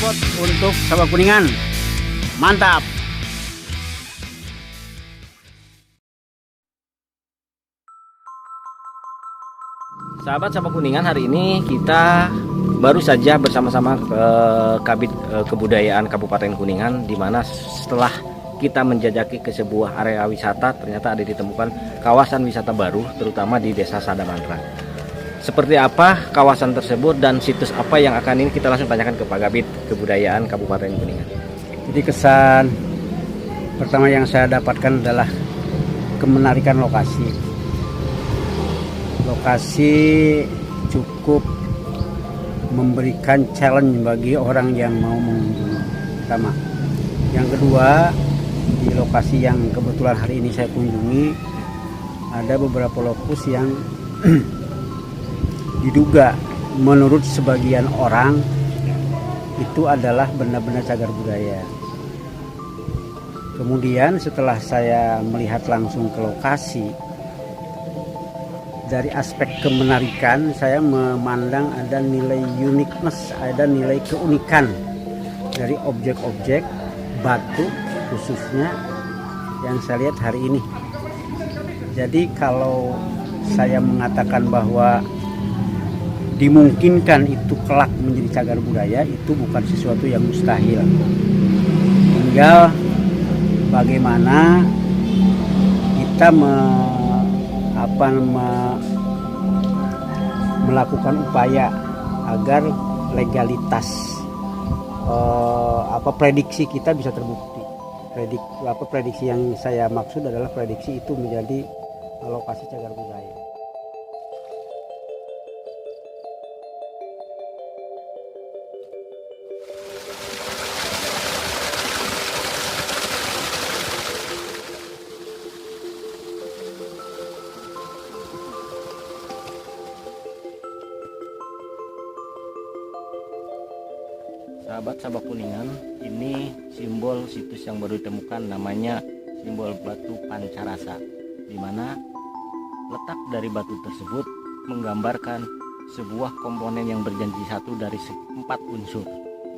spot untuk Sabak Kuningan. Mantap. Sahabat Sabak Kuningan, hari ini kita baru saja bersama-sama ke Kabid Kebudayaan Kabupaten Kuningan, di mana setelah kita menjajaki ke sebuah area wisata, ternyata ada ditemukan kawasan wisata baru, terutama di Desa Sadamantra. Seperti apa kawasan tersebut dan situs apa yang akan ini, kita langsung tanyakan ke Pak Kabid Kebudayaan Kabupaten Kuningan. Jadi kesan pertama yang saya dapatkan adalah kemenarikan lokasi. Lokasi cukup memberikan challenge bagi orang yang mau mengunjungi. Pertama. Yang kedua, di lokasi yang kebetulan hari ini saya kunjungi, ada beberapa lokus yang diduga menurut sebagian orang itu adalah benda-benda cagar budaya. Kemudian setelah saya melihat langsung ke lokasi, dari aspek kemenarikan saya memandang ada nilai uniqueness, ada nilai keunikan dari objek-objek batu khususnya yang saya lihat hari ini. Jadi kalau saya mengatakan bahwa dimungkinkan itu kelak menjadi cagar budaya, itu bukan sesuatu yang mustahil. Tinggal bagaimana kita melakukan upaya agar legalitas prediksi kita bisa terbukti. Prediksi yang saya maksud adalah prediksi itu menjadi lokasi cagar budaya. Sahabat Sabak Kuningan, ini simbol situs yang baru ditemukan, namanya simbol batu pancarasa, di mana letak dari batu tersebut menggambarkan sebuah komponen yang berjanji satu dari 4 unsur.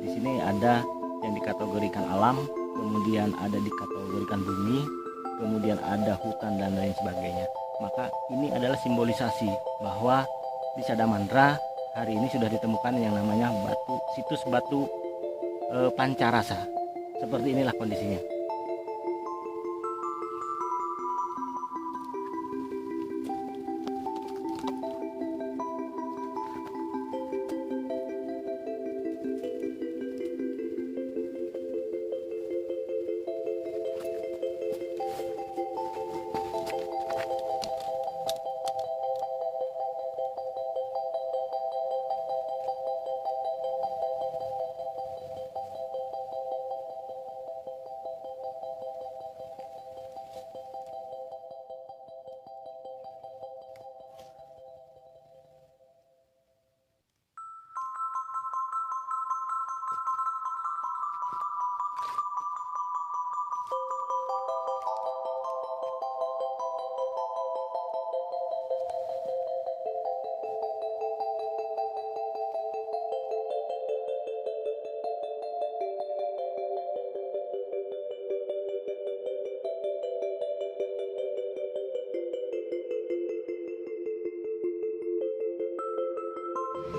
Di sini ada yang dikategorikan alam, kemudian ada dikategorikan bumi, kemudian ada hutan dan lain sebagainya. Maka ini adalah simbolisasi bahwa di Sadamantra hari ini sudah ditemukan yang namanya situs batu pancarasa. Seperti inilah kondisinya.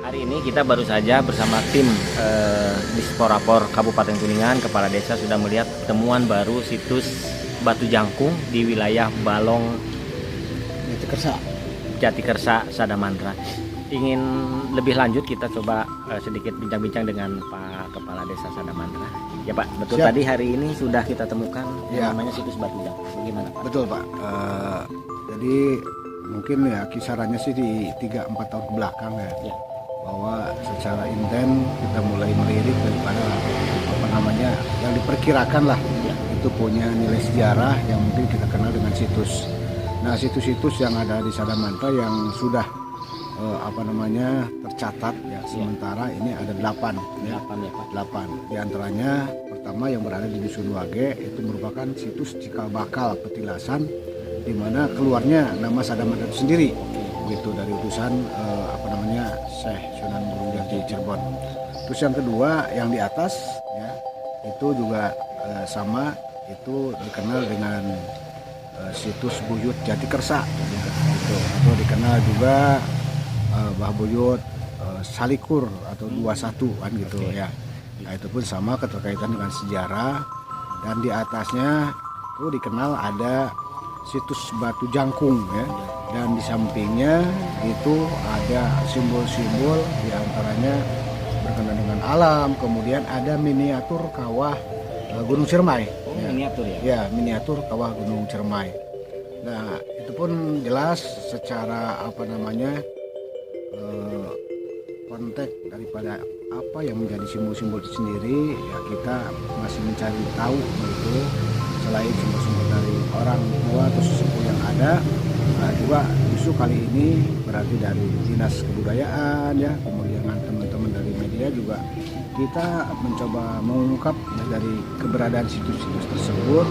Hari ini kita baru saja bersama tim Disporapor Kabupaten Kuningan, Kepala Desa, sudah melihat temuan baru situs batu jangkung di wilayah Balong Jatikersa Sadamantra. Ingin lebih lanjut, kita coba sedikit bincang-bincang dengan Pak Kepala Desa Sadamantra. Ya Pak, betul. Siap. Tadi hari ini sudah kita temukan yang namanya situs batu jangkung. Bagaimana Pak? Betul Pak. Jadi mungkin ya kisarannya sih di 3-4 tahun belakang ya. Bahwa secara intens kita mulai melirik daripada yang diperkirakan lah itu punya nilai sejarah yang mungkin kita kenal dengan situs. Nah, situs-situs yang ada di Sadamantra yang sudah tercatat ya, sementara ini ada 8 ya. 8. Di antaranya pertama yang berada di Dusun Wage, itu merupakan situs cikal bakal petilasan di mana keluarnya nama Sadamantra itu sendiri, begitu, dari utusan namanya Syekh Sunan Gunung Jati Cirebon. Terus yang kedua yang di atas ya itu juga sama, itu dikenal dengan situs Buyut Jati Kersa ya, itu atau dikenal juga Bah Buyut Salikur atau 21 kan gitu ya. Nah itu pun sama keterkaitan dengan sejarah, dan di atasnya itu dikenal ada situs Batu Jangkung ya, dan di sampingnya itu ada simbol-simbol diantaranya berkenaan dengan alam, kemudian ada miniatur kawah Gunung Ciremai. Ya. Miniatur ya? Ya, miniatur kawah Gunung Ciremai. Nah itu pun jelas secara konteks daripada apa yang menjadi simbol-simbol itu sendiri ya, kita masih mencari tahu begitu. Selain simbol-simbol dari orang tua atau sesepuh yang ada, juga justru kali ini berarti dari Dinas Kebudayaan ya, kemudian teman-teman dari media juga kita mencoba mengungkap ya, dari keberadaan situs-situs tersebut,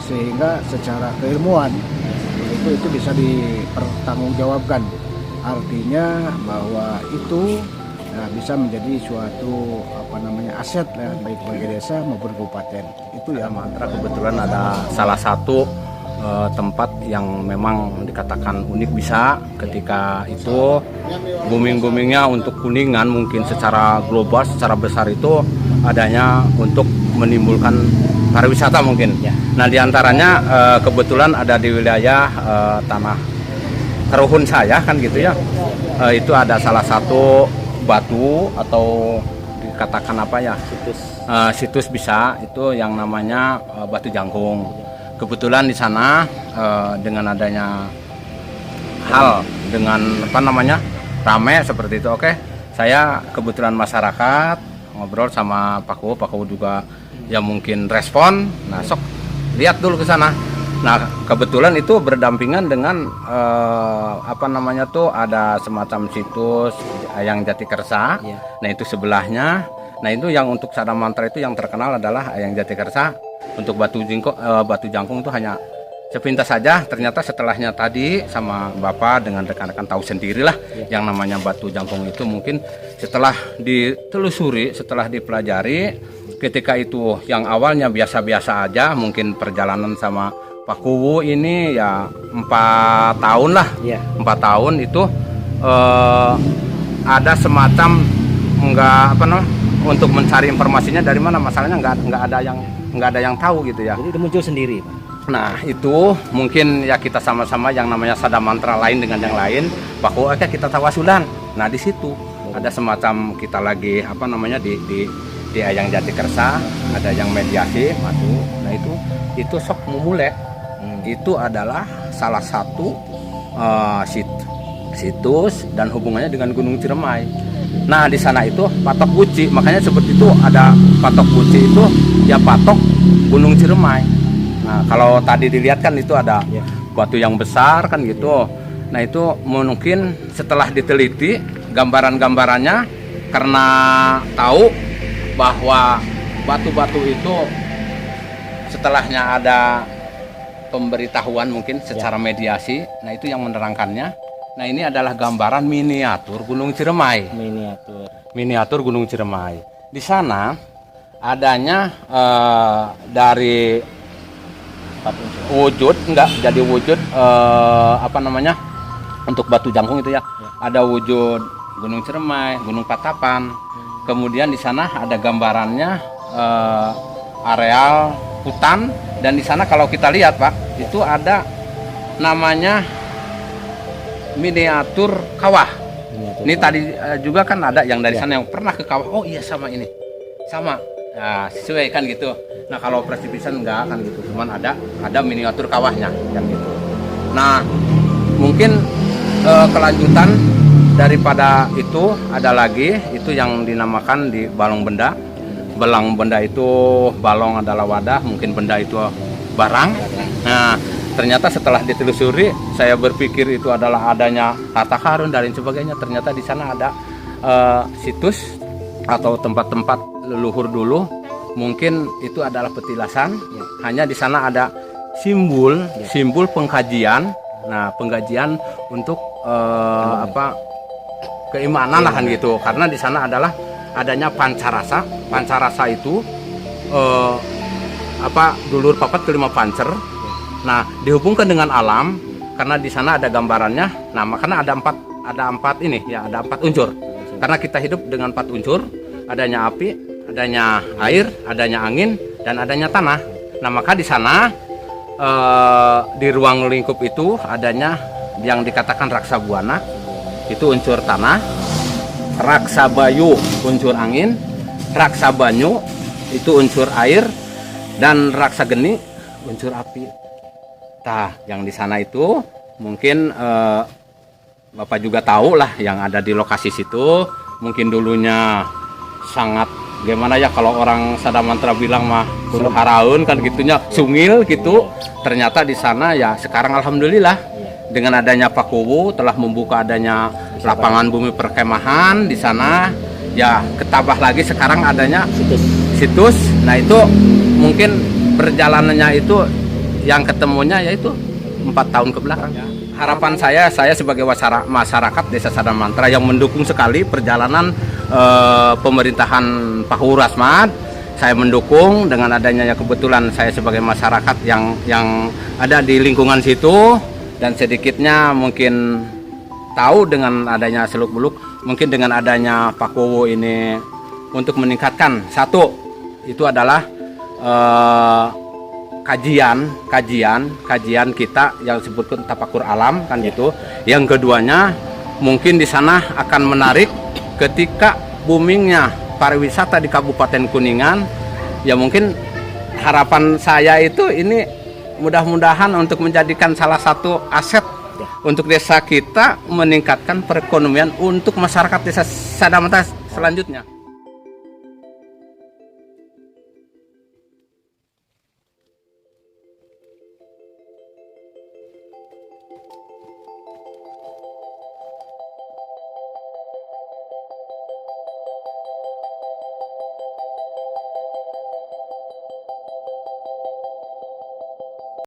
sehingga secara keilmuan itu bisa dipertanggungjawabkan. Artinya bahwa itu bisa menjadi suatu aset ya, baik bagi desa maupun kabupaten. Itu ya Mantra kebetulan ada salah satu tempat yang memang dikatakan unik bisa ketika itu booming-boomingnya untuk Kuningan mungkin secara global, secara besar itu adanya untuk menimbulkan pariwisata mungkin. Ya. Nah diantaranya kebetulan ada di wilayah tanah Teruhun saya kan gitu ya. Itu ada salah satu batu atau dikatakan apa ya situs bisa itu yang namanya Batu Jangkung. Kebetulan di sana dengan adanya hal dengan rame seperti itu, oke, saya kebetulan masyarakat ngobrol sama Pak Kuwu juga ya mungkin respon, nah sok lihat dulu ke sana. Nah kebetulan itu berdampingan dengan ada semacam situs yang Jati Kersa. Ya. Nah itu sebelahnya. Nah itu yang untuk Sada Mantra itu yang terkenal adalah yang Jati Kersa. Untuk Batu Jangkung itu hanya sepintas saja. Ternyata setelahnya tadi sama Bapak dengan rekan-rekan tahu sendirilah ya. Yang namanya Batu Jangkung itu mungkin setelah ditelusuri, setelah dipelajari, ketika itu yang awalnya biasa-biasa aja, mungkin perjalanan sama Pak Kuwu ini ya 4 tahun lah, ya. 4 tahun itu ada semacam untuk mencari informasinya dari mana, masalahnya nggak ada yang tahu gitu ya. Jadi itu muncul sendiri, Pak. Nah itu mungkin ya kita sama-sama yang namanya Sada Mantra lain dengan yang lain, Pak Kuwu kita tawasulan. Nah di situ ada semacam kita lagi di Ayang Jati Kersa, ada yang mediasi masuk. Nah itu sok memulai. Itu adalah salah satu situs dan hubungannya dengan Gunung Ciremai. Nah di sana itu patok buci, makanya seperti itu ada patok buci itu ya patok Gunung Ciremai. Nah kalau tadi dilihat kan itu ada batu yang besar kan gitu. Nah itu mungkin setelah diteliti gambaran-gambarannya, karena tahu bahwa batu-batu itu setelahnya ada pemberitahuan mungkin secara mediasi. Nah itu yang menerangkannya. Nah ini adalah gambaran miniatur Gunung Ciremai. Miniatur Gunung Ciremai. Di sana adanya dari wujud jadi wujud untuk Batu Jangkung itu ya. Ada wujud Gunung Ciremai, Gunung Patapan. Kemudian di sana ada gambarannya areal hutan, dan di sana kalau kita lihat Pak, itu ada namanya miniatur kawah. Ini tadi juga kan ada yang dari sana yang pernah ke kawah. Oh iya sama ini. Sama. Nah, sesuai kan gitu. Nah, kalau presipisan enggak kan gitu. Cuman ada miniatur kawahnya yang gitu. Nah, mungkin kelanjutan daripada itu ada lagi itu yang dinamakan di balong benda. Balong benda itu, balong adalah wadah, mungkin benda itu barang. Nah, ternyata setelah ditelusuri, saya berpikir itu adalah adanya harta karun dan lain sebagainya. Ternyata di sana ada situs atau tempat-tempat leluhur dulu. Mungkin itu adalah petilasan. Hanya di sana ada simbol pengkajian. Nah, pengkajian untuk keimanan lah kan gitu, karena di sana adalah adanya pancarasa. Pancarasa itu dulur papat kelima pancer. Nah, dihubungkan dengan alam karena di sana ada gambarannya. Nah, makanya ada empat unsur. Karena kita hidup dengan 4 unsur, adanya api, adanya air, adanya angin, dan adanya tanah. Nah, maka di sana di ruang lingkup itu adanya yang dikatakan raksa buana, itu unsur tanah, raksa bayu unsur angin, raksa banyu itu unsur air, dan raksa geni unsur api. Nah, yang di sana itu mungkin Bapak juga tahu lah yang ada di lokasi situ. Mungkin dulunya sangat gimana ya, kalau orang sada mantra bilang mah huru haraun kan gitunya, sungil gitu. Ternyata di sana ya sekarang alhamdulillah dengan adanya Pak Kuwu telah membuka adanya lapangan bumi perkemahan di sana. Ya ketambah lagi sekarang adanya situs. Nah, itu mungkin perjalanannya itu yang ketemunya yaitu 4 tahun ke belakang. Harapan saya sebagai masyarakat Desa Sada Mantra yang mendukung sekali perjalanan pemerintahan Pak Kuwu Rasmat. Saya mendukung dengan adanya kebetulan saya sebagai masyarakat yang ada di lingkungan situ, dan sedikitnya mungkin tahu dengan adanya seluk-beluk, mungkin dengan adanya Pak Kuwu ini untuk meningkatkan, satu itu adalah kajian kita yang disebutkan tapakur alam kan gitu. Yang keduanya mungkin di sana akan menarik ketika boomingnya pariwisata di Kabupaten Kuningan. Ya mungkin harapan saya itu ini mudah-mudahan untuk menjadikan salah satu aset untuk desa kita, meningkatkan perekonomian untuk masyarakat Desa Sada Mantra selanjutnya.